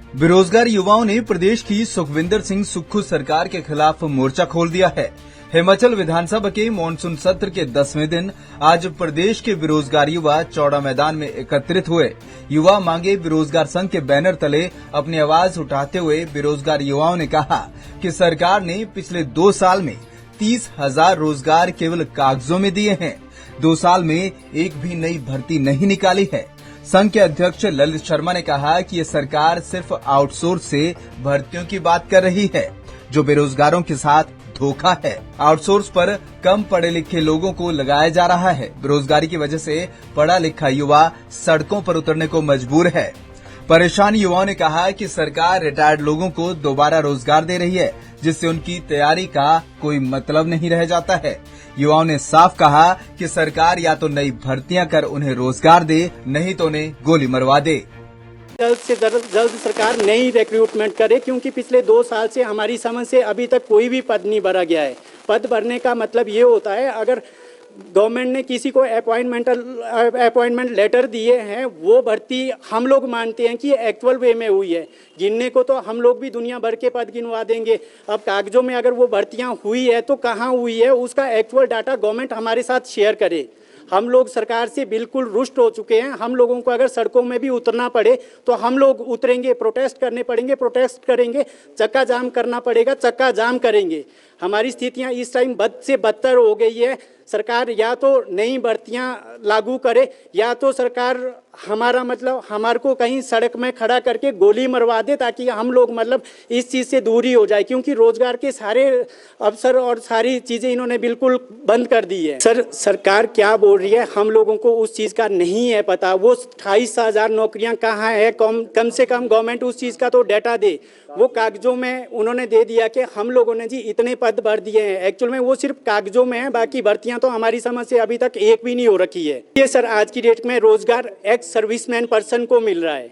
बेरोजगार युवाओं ने प्रदेश की सुखविंदर सिंह सुक्खू सरकार के खिलाफ मोर्चा खोल दिया है। हिमाचल विधानसभा के मॉनसून सत्र के 10वें दिन आज प्रदेश के बेरोजगार युवा चौड़ा मैदान में एकत्रित हुए। युवा मांगे बेरोजगार संघ के बैनर तले अपनी आवाज उठाते हुए बेरोजगार युवाओं ने कहा कि सरकार ने पिछले 2 साल में 30,000 रोजगार केवल कागजों में दिए हैं। 2 साल में एक भी नई भर्ती नहीं निकाली है। संघ के अध्यक्ष ललित शर्मा ने कहा कि ये सरकार सिर्फ आउटसोर्स से भर्तियों की बात कर रही है, जो बेरोजगारों के साथ धोखा है। आउटसोर्स पर कम पढ़े लिखे लोगों को लगाया जा रहा है। बेरोजगारी की वजह से पढ़ा लिखा युवा सड़कों पर उतरने को मजबूर है। परेशान युवाओं ने कहा कि सरकार रिटायर्ड लोगों को दोबारा रोजगार दे रही है, जिससे उनकी तैयारी का कोई मतलब नहीं रह जाता है। युवाओं ने साफ कहा कि सरकार या तो नई भर्तियां कर उन्हें रोजगार दे, नहीं तो उन्हें गोली मरवा दे। जल्द से जल्द सरकार नई रिक्रूटमेंट करे, क्योंकि पिछले 2 साल से हमारी समझ से अभी तक कोई भी पद नहीं भरा गया है। पद भरने का मतलब ये होता है, अगर गवर्नमेंट ने किसी को अपॉइंटमेंट लेटर दिए हैं, वो भर्ती हम लोग मानते हैं कि एक्चुअल वे में हुई है। गिनने को तो हम लोग भी दुनिया भर के पद गिनवा देंगे। अब कागजों में अगर वो भर्तियां हुई है तो कहाँ हुई है, उसका एक्चुअल डाटा गवर्नमेंट हमारे साथ शेयर करे। हम लोग सरकार से बिल्कुल रुष्ट हो चुके हैं। हम लोगों को अगर सड़कों में भी उतरना पड़े तो हम लोग उतरेंगे, प्रोटेस्ट करने पड़ेंगे, प्रोटेस्ट करेंगे, चक्का जाम करना पड़ेगा, चक्का जाम करेंगे। हमारी स्थितियां इस टाइम बद से बदतर हो गई है। सरकार या तो नई भर्तियां लागू करे, या तो सरकार हमारे को कहीं सड़क में खड़ा करके गोली मरवा दे, ताकि हम लोग इस चीज़ से दूरी हो जाए, क्योंकि रोजगार के सारे अवसर और सारी चीज़ें इन्होंने बिल्कुल बंद कर दी है। सरकार क्या बोल रही है, हम लोगों को उस चीज़ का नहीं है पता। वो 28,000 नौकरियां कहाँ है, कम से कम गवर्नमेंट उस चीज़ का तो डाटा दे। वो कागजों में उन्होंने दे दिया कि हम लोगों ने जी इतने पद भर दिए हैं। एक्चुअल में वो सिर्फ कागजों में है, बाकी भर्तियां तो हमारी समझ से अभी तक एक भी नहीं हो रखी है। ये सर आज की डेट में रोजगार एक्स सर्विसमैन पर्सन को मिल रहा है।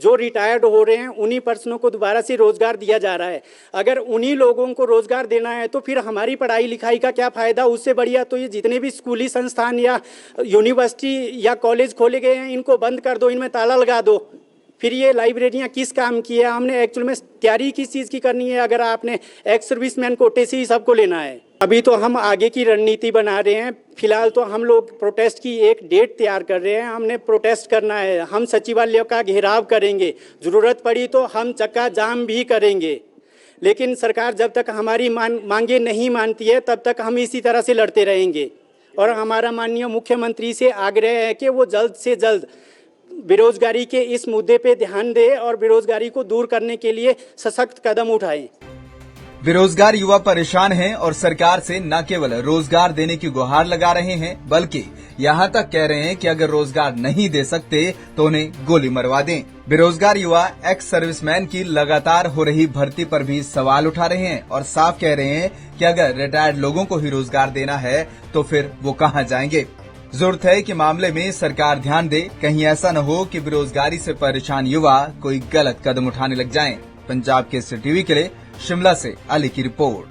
जो रिटायर्ड हो रहे हैं उन्हीं पर्सनों को दोबारा से रोजगार दिया जा रहा है। अगर उन्हीं लोगों को रोजगार देना है तो फिर हमारी पढ़ाई लिखाई का क्या फायदा। उससे बढ़िया तो ये जितने भी स्कूली संस्थान या यूनिवर्सिटी या कॉलेज खोले गए हैं, इनको बंद कर दो, इनमें ताला लगा दो। फिर ये लाइब्रेरियां किस काम की है। हमने एक्चुअल में तैयारी किस चीज़ की करनी है, अगर आपने एक्स सर्विसमैन कोटे से ही सबको लेना है। अभी तो हम आगे की रणनीति बना रहे हैं। फिलहाल तो हम लोग प्रोटेस्ट की एक डेट तैयार कर रहे हैं। हमने प्रोटेस्ट करना है, हम सचिवालय का घेराव करेंगे, ज़रूरत पड़ी तो हम चक्का जाम भी करेंगे। लेकिन सरकार जब तक हमारी मांगे नहीं मानती है, तब तक हम इसी तरह से लड़ते रहेंगे। और हमारा माननीय मुख्यमंत्री से आग्रह है कि वो जल्द से जल्द बेरोजगारी के इस मुद्दे पे ध्यान दे और बेरोजगारी को दूर करने के लिए सशक्त कदम उठाएं। बेरोजगार युवा परेशान हैं और सरकार से न केवल रोजगार देने की गुहार लगा रहे हैं, बल्कि यहाँ तक कह रहे हैं कि अगर रोजगार नहीं दे सकते तो उन्हें गोली मरवा दें। बेरोजगार युवा एक्स सर्विसमैन की लगातार हो रही भर्ती पर भी सवाल उठा रहे हैं और साफ कह रहे हैं कि अगर रिटायर्ड लोगों को ही रोजगार देना है तो फिर वो कहाँ जाएंगे। जरूरत है कि मामले में सरकार ध्यान दे, कहीं ऐसा न हो कि बेरोजगारी से परेशान युवा कोई गलत कदम उठाने लग जाएं। पंजाब केसरी टीवी के लिए शिमला से अली की रिपोर्ट।